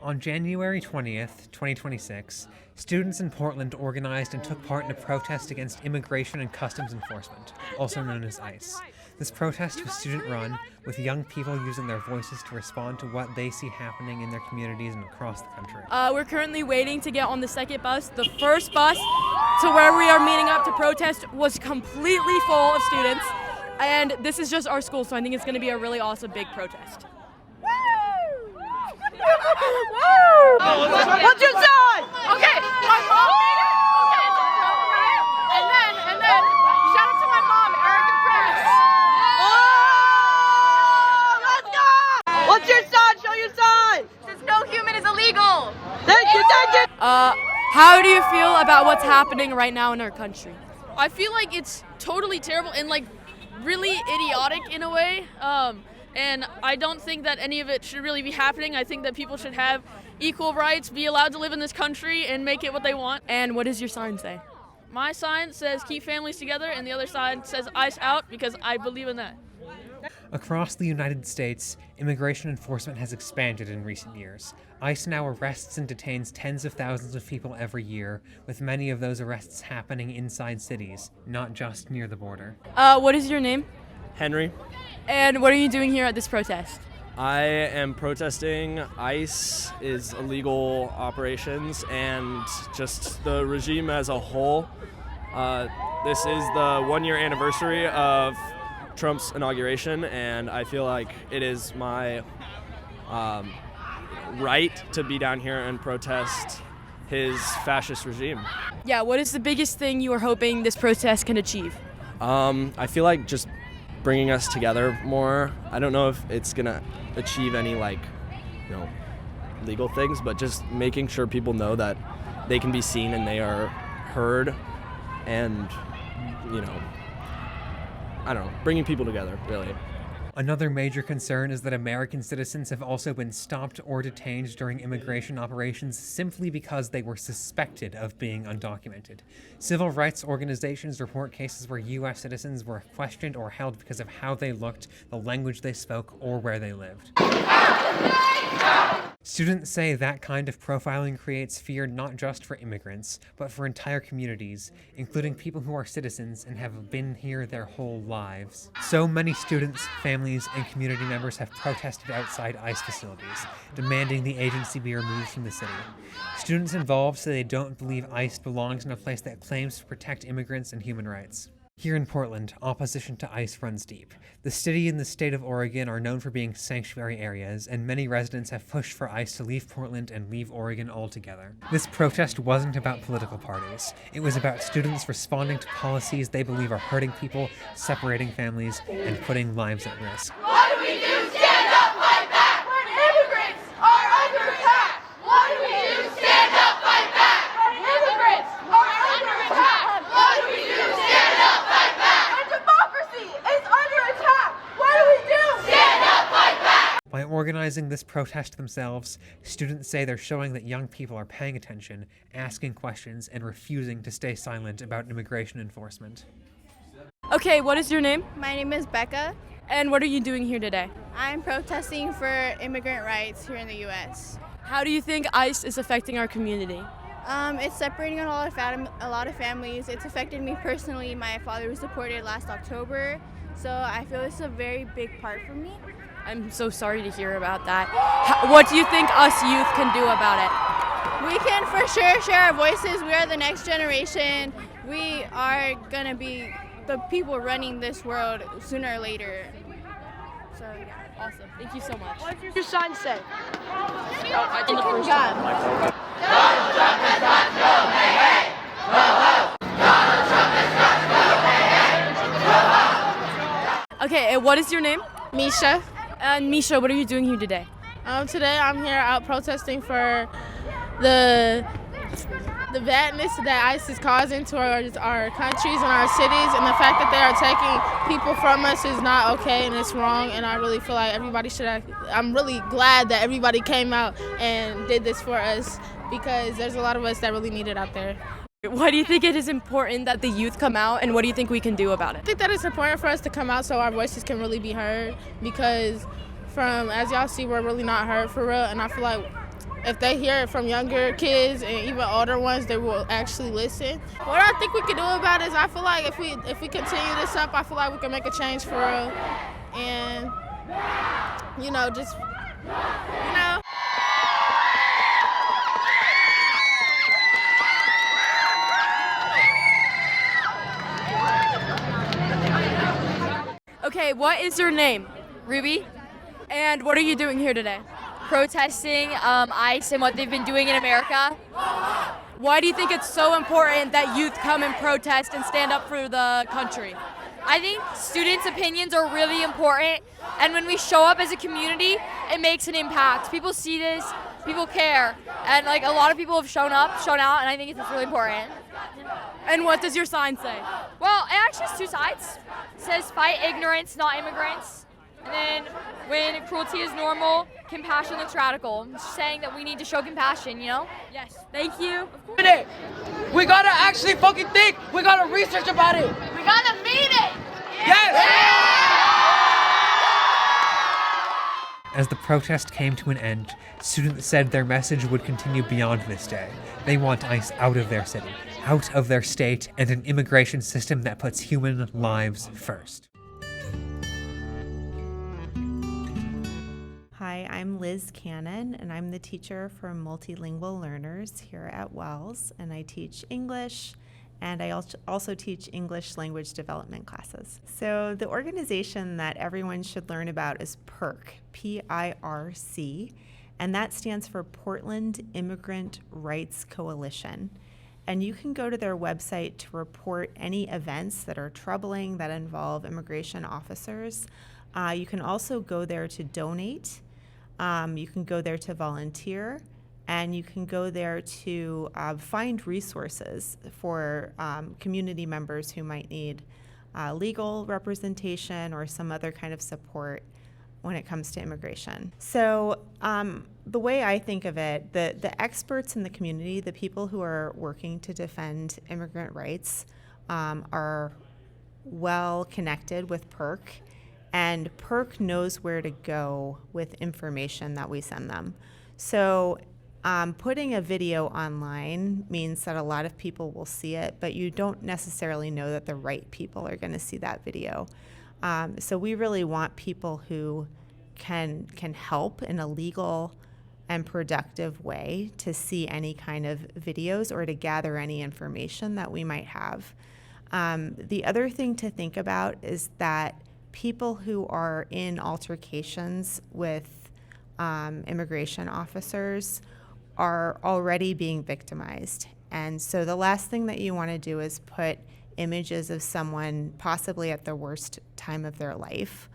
On January 20th, 2026, students in Portland organized and took part in a protest against Immigration and Customs Enforcement, also known as ICE. This protest was student-run, with young people using their voices to respond to what they see happening in their communities and across the country. We're currently waiting to get on the second bus. The first bus to where we are meeting up to protest was completely full of students, and this is just our school, so I think it's going to be a really awesome big protest. What's your side? Okay, my mom made it. Okay, it's appropriate. And then, shout out to my mom, Erica Press. Oh, let's go! What's your side? Show your side. Since no human is illegal. Thank you. How do you feel about what's happening right now in our country? I feel like it's totally terrible and like really idiotic in a way. And I don't think that any of it should really be happening. I think that people should have equal rights, be allowed to live in this country and make it what they want. And what does your sign say? My sign says keep families together and the other side says ICE out because I believe in that. Across the United States, immigration enforcement has expanded in recent years. ICE now arrests and detains tens of thousands of people every year, with many of those arrests happening inside cities, not just near the border. What is your name? Henry. And what are you doing here at this protest? I am protesting ICE is illegal operations and just the regime as a whole. This is the 1-year anniversary of Trump's inauguration, and I feel like it is my right to be down here and protest his fascist regime. Yeah, what is the biggest thing you are hoping this protest can achieve? I feel like just bringing us together more. I don't know if it's gonna achieve any legal things, but just making sure people know that they can be seen and they are heard, and I don't know, bringing people together, really. Another major concern is that American citizens have also been stopped or detained during immigration operations simply because they were suspected of being undocumented. Civil rights organizations report cases where U.S. citizens were questioned or held because of how they looked, the language they spoke, or where they lived. Students say that kind of profiling creates fear not just for immigrants, but for entire communities, including people who are citizens and have been here their whole lives. So many students, families, and community members have protested outside ICE facilities, demanding the agency be removed from the city. Students involved say they don't believe ICE belongs in a place that claims to protect immigrants and human rights. Here in Portland, opposition to ICE runs deep. The city and the state of Oregon are known for being sanctuary areas, and many residents have pushed for ICE to leave Portland and leave Oregon altogether. This protest wasn't about political parties. It was about students responding to policies they believe are hurting people, separating families, and putting lives at risk. What do we do? Stand up, fight back. When immigrants are under attack. What do we do? Stand up, fight back. When immigrants are under attack. What do we do? Stand up, fight back. When democracy is under attack. What do we do? Stand up, fight back. By organizing this protest themselves, students say they're showing that young people are paying attention, asking questions, and refusing to stay silent about immigration enforcement. Okay, what is your name? My name is Becca. And what are you doing here today? I'm protesting for immigrant rights here in the U.S. How do you think ICE is affecting our community? It's separating a lot of families. It's affected me personally. My father was deported last October, so I feel it's a very big part for me. I'm so sorry to hear about that. What do you think us youth can do about it? We can for sure share our voices. We are the next generation. We are going to be the people running this world sooner or later. So, yeah. Awesome. Thank you so much. What does your sign say? I think the first Gun. Donald Trump has got to go. Hey, hey. Ho, ho. Donald Trump has got to go. Hey, hey. Ho, ho. Okay, and what is your name? Misha. And Misha, what are you doing here today? Today I'm here out protesting for the badness that ICE is causing to our countries and our cities, and the fact that they are taking people from us is not okay and it's wrong, and I really feel like everybody should I'm really glad that everybody came out and did this for us, because there's a lot of us that really need it out there. Why do you think it is important that the youth come out, and what do you think we can do about I it? think that it's important for us to come out so our voices can really be heard, because as y'all see, we're really not heard for real, and I feel like if they hear it from younger kids and even older ones, they will actually listen. What I think we can do about it is I feel like if we continue this up, I feel like we can make a change for real. And, just, Okay, what is your name? Ruby, And what are you doing here today? protesting ICE and what they've been doing in America. Why do you think it's so important that youth come and protest and stand up for the country? I think students' opinions are really important, and when we show up as a community, it makes an impact. People see this, people care, and like a lot of people have shown out, and I think it's really important. And what does your sign say? Well, it actually has two sides. It says fight ignorance, not immigrants. And then when cruelty is normal, compassion looks radical. It's saying that we need to show compassion, Yes. Thank you. We gotta actually fucking think. We gotta research about it. We gotta mean it. Yes! As the protest came to an end, students said their message would continue beyond this day. They want ICE out of their city, out of their state, and an immigration system that puts human lives first. Hi, I'm Liz Cannon, and I'm the teacher for multilingual learners here at Wells, and I teach English, and I also teach English language development classes. So the organization that everyone should learn about is PIRC, P-I-R-C, and that stands for Portland Immigrant Rights Coalition. And you can go to their website to report any events that are troubling that involve immigration officers. You can also go there to donate. You can go there to volunteer, and you can go there to find resources for community members who might need legal representation or some other kind of support when it comes to immigration. So the way I think of it, the experts in the community, the people who are working to defend immigrant rights are well connected with PIRC. And PIRC knows where to go with information that we send them. So putting a video online means that a lot of people will see it, but you don't necessarily know that the right people are going to see that video. So we really want people who can help in a legal and productive way to see any kind of videos or to gather any information that we might have. The other thing to think about is that people who are in altercations with immigration officers are already being victimized. And so the last thing that you want to do is put images of someone possibly at the worst time of their life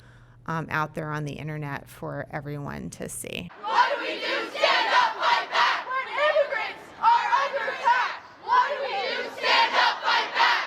out there on the internet for everyone to see.